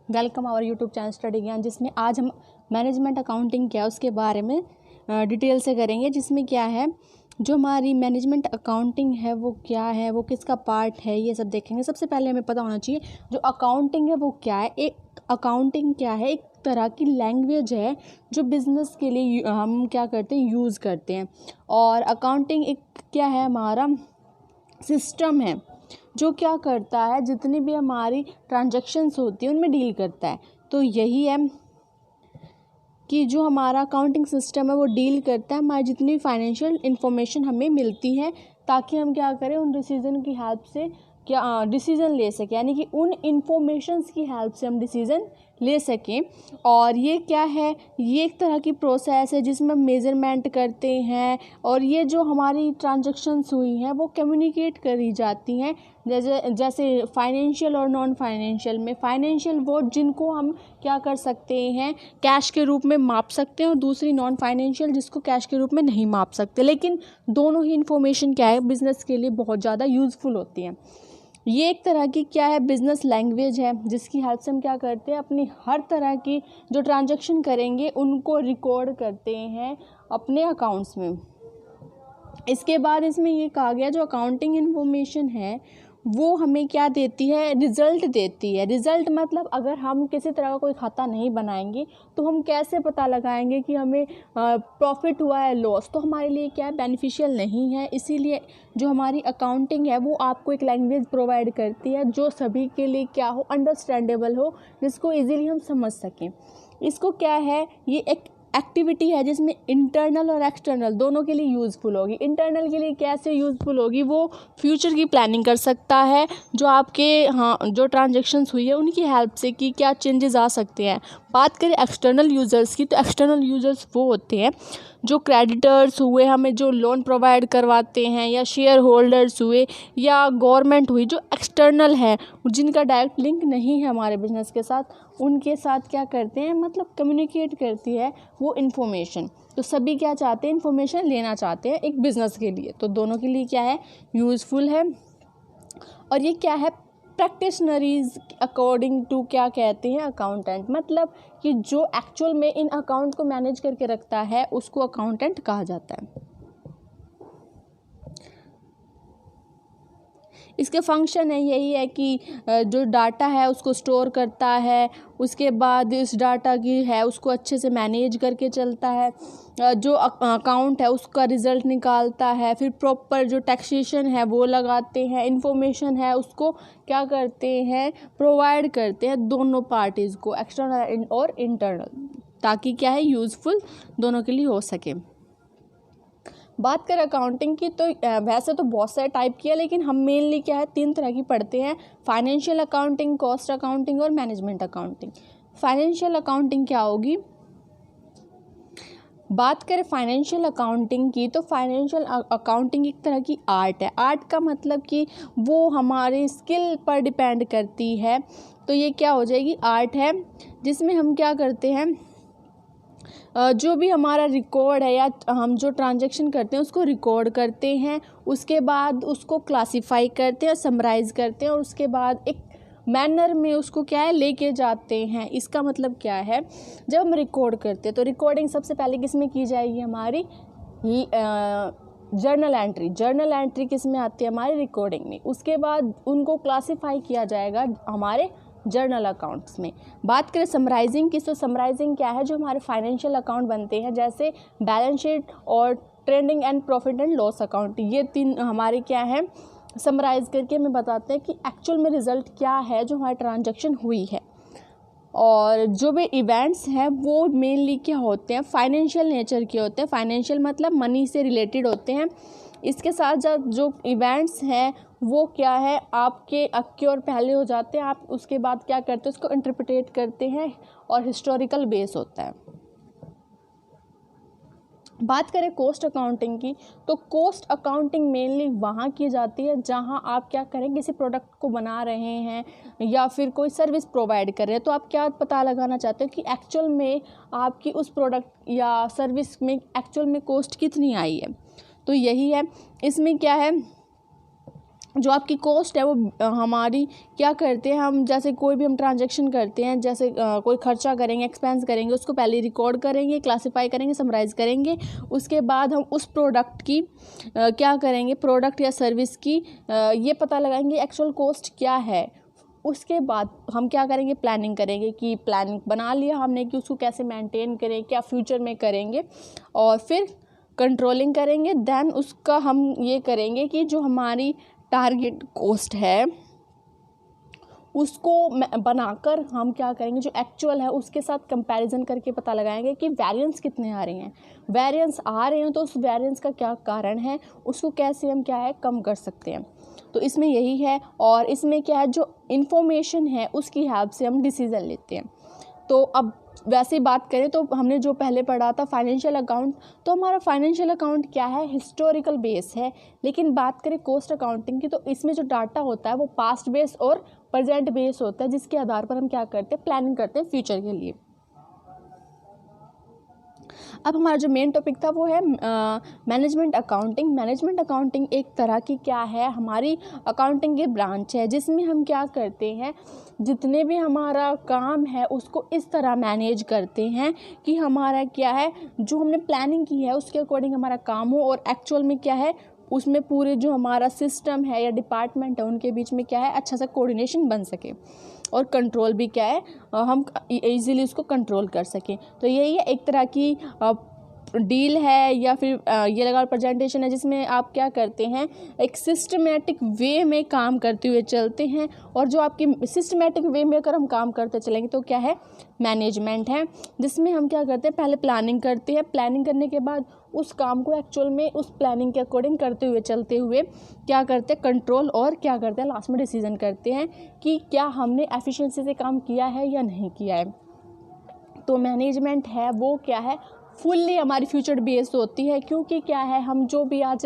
Welcome our YouTube channel study Gyan, जिसमें आज हम मैनेजमेंट अकाउंटिंग क्या है उसके बारे में डिटेल से करेंगे। जिसमें क्या है, जो हमारी मैनेजमेंट अकाउंटिंग है वो क्या है, वो किसका पार्ट है, ये सब देखेंगे। सबसे पहले हमें पता होना चाहिए जो अकाउंटिंग है वो क्या है। एक अकाउंटिंग क्या है, एक तरह की लैंग्वेज है जो बिज़नेस के लिए हम क्या करते हैं, यूज़ करते हैं। और अकाउंटिंग एक क्या है, हमारा सिस्टम है जो क्या करता है, जितनी भी हमारी ट्रांजैक्शंस होती है उनमें डील करता है। तो यही है कि जो हमारा अकाउंटिंग सिस्टम है वो डील करता है हमारी जितनी फाइनेंशियल इन्फॉर्मेशन हमें मिलती है, ताकि हम क्या करें, उन डिसीजन की हेल्प से क्या डिसीज़न ले सकें, यानी कि उन इन्फॉर्मेशंस की हेल्प से हम डिसीज़न ले सकें। और ये क्या है, ये एक तरह की प्रोसेस है जिसमें मेज़रमेंट करते हैं, और ये जो हमारी ट्रांजैक्शंस हुई हैं वो कम्युनिकेट करी जाती हैं। जैसे फाइनेंशियल और नॉन फाइनेंशियल में, फाइनेंशियल वो जिनको हम क्या कर सकते हैं, कैश के रूप में माप सकते हैं, और दूसरी नॉन फाइनेंशियल जिसको कैश के रूप में नहीं माप सकते। लेकिन दोनों ही इन्फॉर्मेशन क्या है, बिज़नेस के लिए बहुत ज़्यादा यूज़फुल होती हैं। ये एक तरह की क्या है, बिज़नेस लैंग्वेज है जिसकी हेल्प से हम क्या करते हैं, अपनी हर तरह की जो ट्रांजैक्शन करेंगे उनको रिकॉर्ड करते हैं अपने अकाउंट्स में। इसके बाद इसमें ये कहा गया जो अकाउंटिंग इन्फॉर्मेशन है वो हमें क्या देती है, रिज़ल्ट देती है। रिज़ल्ट मतलब अगर हम किसी तरह का कोई खाता नहीं बनाएंगे तो हम कैसे पता लगाएंगे कि हमें प्रॉफिट हुआ है, लॉस, तो हमारे लिए क्या है, बेनिफिशियल नहीं है। इसीलिए जो हमारी अकाउंटिंग है वो आपको एक लैंग्वेज प्रोवाइड करती है जो सभी के लिए क्या हो, अंडरस्टैंडेबल हो, जिसको ईजिली हम समझ सकें। इसको क्या है, ये एक एक्टिविटी है जिसमें इंटरनल और एक्सटर्नल दोनों के लिए यूज़फुल होगी। इंटरनल के लिए कैसे यूज़फुल होगी, वो फ्यूचर की प्लानिंग कर सकता है, जो आपके जो ट्रांजैक्शंस हुई है उनकी हेल्प से कि क्या चेंजेस आ सकते हैं। बात करें एक्सटर्नल यूज़र्स की, तो एक्सटर्नल यूज़र्स वो होते हैं जो क्रेडिटर्स हुए, हमें जो लोन प्रोवाइड करवाते हैं, या शेयर होल्डर्स हुए, या गवर्नमेंट हुई, जो एक्सटर्नल है, जिनका डायरेक्ट लिंक नहीं है हमारे बिजनेस के साथ, उनके साथ क्या करते हैं, मतलब कम्युनिकेट करती है वो इन्फॉर्मेशन। तो सभी क्या चाहते हैं, इन्फॉर्मेशन लेना चाहते हैं एक बिज़नेस के लिए। तो दोनों के लिए क्या है, यूज़फुल है। और ये क्या है, प्रैक्टिशनरीज अकॉर्डिंग टू क्या कहते हैं, अकाउंटेंट, मतलब कि जो एक्चुअल में इन अकाउंट को मैनेज करके रखता है उसको अकाउंटेंट कहा जाता है। इसके फंक्शन है यही है कि जो डाटा है उसको स्टोर करता है, उसके बाद इस डाटा की है उसको अच्छे से मैनेज करके चलता है, जो अकाउंट है उसका रिज़ल्ट निकालता है, फिर प्रॉपर जो टैक्सेशन है वो लगाते हैं, इन्फॉर्मेशन है उसको क्या करते हैं, प्रोवाइड करते हैं दोनों पार्टीज़ को, एक्सटर्नल और इंटरनल, ताकि क्या है, यूज़फुल दोनों के लिए हो सके। बात करें अकाउंटिंग की, तो वैसे तो बहुत सारे टाइप की है, लेकिन हम मेनली क्या है, 3 तरह की पढ़ते हैं: फाइनेंशियल अकाउंटिंग, कॉस्ट अकाउंटिंग और मैनेजमेंट अकाउंटिंग। फाइनेंशियल अकाउंटिंग क्या होगी, बात करें फाइनेंशियल अकाउंटिंग की, तो फाइनेंशियल अकाउंटिंग एक तरह की आर्ट है। आर्ट का मतलब कि वो हमारे स्किल पर डिपेंड करती है। तो ये क्या हो जाएगी, आर्ट है, जिसमें हम क्या करते हैं, जो भी हमारा रिकॉर्ड है या हम जो ट्रांजैक्शन करते हैं उसको रिकॉर्ड करते हैं, उसके बाद उसको क्लासीफाई करते हैं, समराइज़ करते हैं, और उसके बाद एक मैनर में उसको क्या है, लेके जाते हैं। इसका मतलब क्या है, जब हम रिकॉर्ड करते हैं तो रिकॉर्डिंग सबसे पहले किस में की जाएगी, हमारी जर्नल एंट्री। जर्नल एंट्री किस में आती है, हमारी रिकॉर्डिंग में। उसके बाद उनको क्लासीफाई किया जाएगा हमारे जर्नल अकाउंट्स में। बात करें समराइजिंग की, तो समराइजिंग क्या है, जो हमारे फाइनेंशियल अकाउंट बनते हैं, जैसे बैलेंस शीट और trading and profit and loss account, ये 3 हमारे क्या है, समराइज करके हमें बताते हैं कि एक्चुअल में रिज़ल्ट क्या है जो हमारी ट्रांजैक्शन हुई है। और जो भी इवेंट्स हैं वो मेनली क्या होते हैं, फाइनेंशियल नेचर के होते हैं। फाइनेंशियल मतलब मनी से रिलेटेड होते हैं। इसके साथ साथ जो इवेंट्स हैं वो क्या है, आपके अक्योर पहले हो जाते हैं, आप उसके बाद क्या करते हैं, उसको इंटरप्रेट करते हैं, और हिस्टोरिकल बेस होता है। बात करें कॉस्ट अकाउंटिंग की, तो कॉस्ट अकाउंटिंग मेनली वहाँ की जाती है जहाँ आप क्या करें, किसी प्रोडक्ट को बना रहे हैं या फिर कोई सर्विस प्रोवाइड कर रहे हैं, तो आप क्या पता लगाना चाहते हो कि एक्चुअल में आपकी उस प्रोडक्ट या सर्विस में एक्चुअल में कॉस्ट कितनी आई है। तो यही है, इसमें क्या है, जो आपकी कॉस्ट है वो हमारी क्या करते हैं हम, जैसे कोई भी हम ट्रांजैक्शन करते हैं, जैसे कोई खर्चा करेंगे, एक्सपेंस करेंगे, उसको पहले रिकॉर्ड करेंगे, क्लासिफाई करेंगे, समराइज़ करेंगे। उसके बाद हम उस प्रोडक्ट की क्या करेंगे, प्रोडक्ट या सर्विस की ये पता लगाएंगे एक्चुअल कॉस्ट क्या है। उसके बाद हम क्या करेंगे, प्लानिंग करेंगे कि प्लानिंग बना लिया हमने कि उसको कैसे मेंटेन करें, क्या फ्यूचर में करेंगे, और फिर कंट्रोलिंग करेंगे। देन उसका हम ये करेंगे कि जो हमारी टारगेट कॉस्ट है उसको बनाकर हम क्या करेंगे, जो एक्चुअल है उसके साथ कंपैरिजन करके पता लगाएंगे कि वेरिएंस कितने आ रही हैं। वेरिएंस आ रहे हैं तो उस वेरिएंस का क्या कारण है, उसको कैसे हम क्या है कम कर सकते हैं। तो इसमें यही है। और इसमें क्या है, जो इन्फॉर्मेशन है उसकी हेल्प से हम डिसीज़न लेते हैं। तो अब वैसे ही बात करें तो हमने जो पहले पढ़ा था फाइनेंशियल अकाउंट, तो हमारा फाइनेंशियल अकाउंट क्या है, हिस्टोरिकल बेस है। लेकिन बात करें कॉस्ट अकाउंटिंग की, तो इसमें जो डाटा होता है वो पास्ट बेस और प्रेजेंट बेस होता है, जिसके आधार पर हम क्या करते हैं, प्लानिंग करते हैं फ्यूचर के लिए। अब हमारा जो मेन टॉपिक था वो है मैनेजमेंट अकाउंटिंग। मैनेजमेंट अकाउंटिंग एक तरह की क्या है, हमारी अकाउंटिंग की ब्रांच है, जिसमें हम क्या करते हैं, जितने भी हमारा काम है उसको इस तरह मैनेज करते हैं कि हमारा क्या है, जो हमने प्लानिंग की है उसके अकॉर्डिंग हमारा काम हो, और एक्चुअल में क्या है उसमें पूरे जो हमारा सिस्टम है या डिपार्टमेंट है उनके बीच में क्या है अच्छा सा कोऑर्डिनेशन बन सके, और कंट्रोल भी क्या है हम इजीली उसको कंट्रोल कर सकें। तो यही है एक तरह की डील है, या फिर ये लगा प्रेजेंटेशन है, जिसमें आप क्या करते हैं, एक सिस्टमेटिक वे में काम करते हुए चलते हैं। और जो आपकी सिस्टमेटिक वे में अगर हम काम करते चलेंगे तो क्या है, मैनेजमेंट है, जिसमें हम क्या करते हैं, पहले प्लानिंग करते हैं, प्लानिंग करने के बाद उस काम को एक्चुअल में उस प्लानिंग के अकॉर्डिंग करते हुए चलते हुए क्या करते हैं, कंट्रोल, और क्या करते हैं लास्ट में डिसीजन करते हैं कि क्या हमने एफिशिएंसी से काम किया है या नहीं किया है। तो मैनेजमेंट है वो क्या है, फुल्ली हमारी फ्यूचर बेस्ड होती है, क्योंकि क्या है हम जो भी आज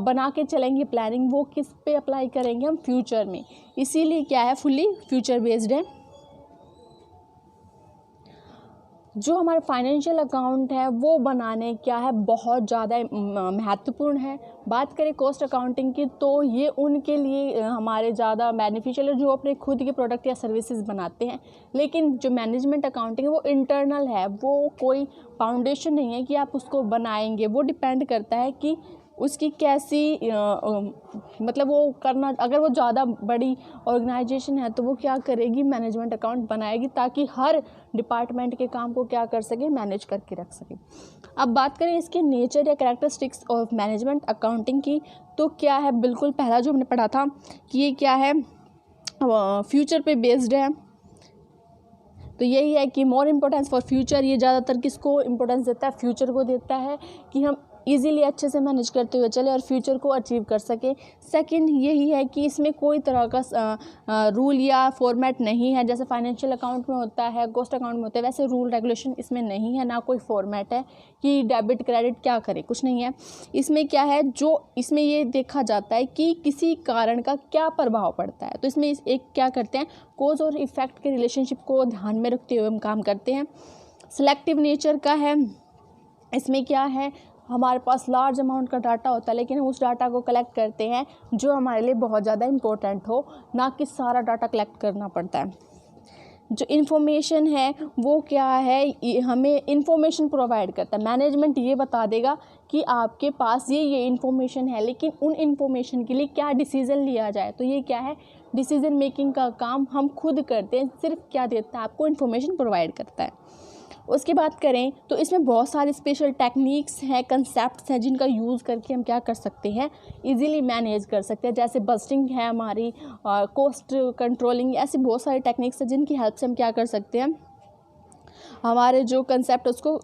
बना के चलेंगे प्लानिंग, वो किस पे अप्लाई करेंगे, हम फ्यूचर में, इसीलिए क्या है फुल्ली फ्यूचर बेस्ड है। जो हमारे फाइनेंशियल अकाउंट है वो बनाने क्या है बहुत ज़्यादा महत्वपूर्ण है। बात करें कॉस्ट अकाउंटिंग की, तो ये उनके लिए हमारे ज़्यादा बेनिफिशियल है जो अपने खुद के प्रोडक्ट या सर्विसेज बनाते हैं। लेकिन जो मैनेजमेंट अकाउंटिंग है वो इंटरनल है, वो कोई फाउंडेशन नहीं है कि आप उसको बनाएंगे, वो डिपेंड करता है कि उसकी कैसी मतलब वो करना, अगर वो ज़्यादा बड़ी ऑर्गेनाइजेशन है तो वो क्या करेगी, मैनेजमेंट अकाउंट बनाएगी, ताकि हर डिपार्टमेंट के काम को क्या कर सके, मैनेज करके रख सके। अब बात करें इसके नेचर या कैरेक्टरिस्टिक्स ऑफ मैनेजमेंट अकाउंटिंग की, तो क्या है, बिल्कुल पहला जो हमने पढ़ा था कि ये क्या है, फ्यूचर पे बेस्ड है। तो यही है कि मोर इम्पोर्टेंस फॉर फ्यूचर, ये ज़्यादातर किसको इम्पोर्टेंस देता है, फ्यूचर को देता है, कि हम इजीली अच्छे से मैनेज करते हुए चले और फ्यूचर को अचीव कर सके। सेकंड यही है कि इसमें कोई तरह का रूल या फॉर्मेट नहीं है, जैसे फाइनेंशियल अकाउंट में होता है, कॉस्ट अकाउंट में होता है, वैसे रूल रेगुलेशन इसमें नहीं है, ना कोई फॉर्मेट है कि डेबिट क्रेडिट क्या करे, कुछ नहीं है। इसमें क्या है, जो इसमें ये देखा जाता है कि किसी कारण का क्या प्रभाव पड़ता है, तो इसमें एक क्या करते हैं, कॉज और इफेक्ट के रिलेशनशिप को ध्यान में रखते हुए हम काम करते हैं। सिलेक्टिव नेचर का है, इसमें क्या है, हमारे पास लार्ज अमाउंट का डाटा होता है, लेकिन हम उस डाटा को कलेक्ट करते हैं जो हमारे लिए बहुत ज़्यादा इम्पोर्टेंट हो, ना कि सारा डाटा कलेक्ट करना पड़ता है। जो इन्फॉर्मेशन है वो क्या है, हमें इन्फॉर्मेशन प्रोवाइड करता है। मैनेजमेंट ये बता देगा कि आपके पास ये इन्फॉर्मेशन है, लेकिन उन इन्फॉर्मेशन के लिए क्या डिसीज़न लिया जाए, तो ये क्या है, डिसीज़न मेकिंग का काम हम खुद करते हैं, सिर्फ क्या देता है, आपको इन्फॉर्मेशन प्रोवाइड करता है। उसकी बात करें तो इसमें बहुत सारी स्पेशल टेक्निक्स हैं, कंसेप्ट्स हैं, जिनका यूज़ करके हम क्या कर सकते हैं, इजीली मैनेज कर सकते हैं। जैसे बस्टिंग है हमारी, कॉस्ट कंट्रोलिंग, ऐसी बहुत सारी टेक्निक्स हैं जिनकी हेल्प से हम क्या कर सकते हैं, हमारे जो कंसेप्ट उसको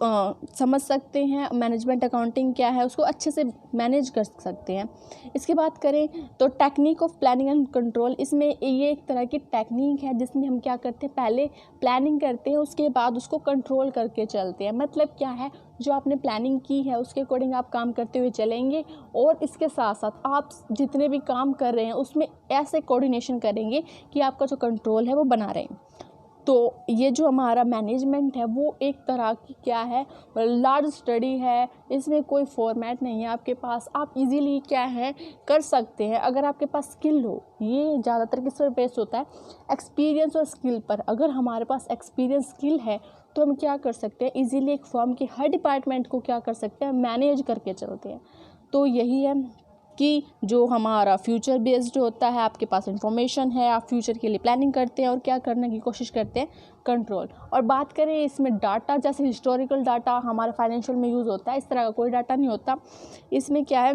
समझ सकते हैं, मैनेजमेंट अकाउंटिंग क्या है उसको अच्छे से मैनेज कर सकते हैं। इसकी बात करें तो technique of planning and control, इसमें ये एक तरह की टेक्निक है जिसमें हम क्या करते हैं, पहले प्लानिंग करते हैं, उसके बाद उसको कंट्रोल करके चलते हैं। मतलब क्या है, जो आपने प्लानिंग की है उसके अकॉर्डिंग आप काम करते हुए चलेंगे, और इसके साथ साथ आप जितने भी काम कर रहे हैं उसमें ऐसे कोऑर्डिनेशन करेंगे कि आपका जो कंट्रोल है वो बना रहे। तो ये जो हमारा मैनेजमेंट है वो एक तरह की क्या है, लार्ज स्टडी है। इसमें कोई फॉर्मेट नहीं है आपके पास, आप इजीली क्या है कर सकते हैं अगर आपके पास स्किल हो। ये ज़्यादातर किस पर बेस्ड होता है, एक्सपीरियंस और स्किल पर। अगर हमारे पास एक्सपीरियंस स्किल है तो हम क्या कर सकते हैं, इजीली एक फर्म के हर डिपार्टमेंट को क्या कर सकते हैं, मैनेज करके चलते हैं। तो यही है कि जो हमारा फ्यूचर बेस्ड होता है, आपके पास इंफॉर्मेशन है, आप फ्यूचर के लिए प्लानिंग करते हैं और क्या करने की कोशिश करते हैं, कंट्रोल। और बात करें इसमें डाटा, जैसे हिस्टोरिकल डाटा हमारे फाइनेंशियल में यूज़ होता है, इस तरह का कोई डाटा नहीं होता। इसमें क्या है,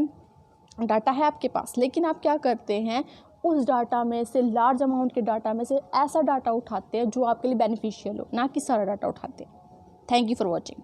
डाटा है आपके पास, लेकिन आप क्या करते हैं, उस डाटा में से, लार्ज अमाउंट के डाटा में से ऐसा डाटा उठाते हैं जो आपके लिए बेनिफिशियल हो, ना कि सारा डाटा उठाते हैं। Thank you for watching.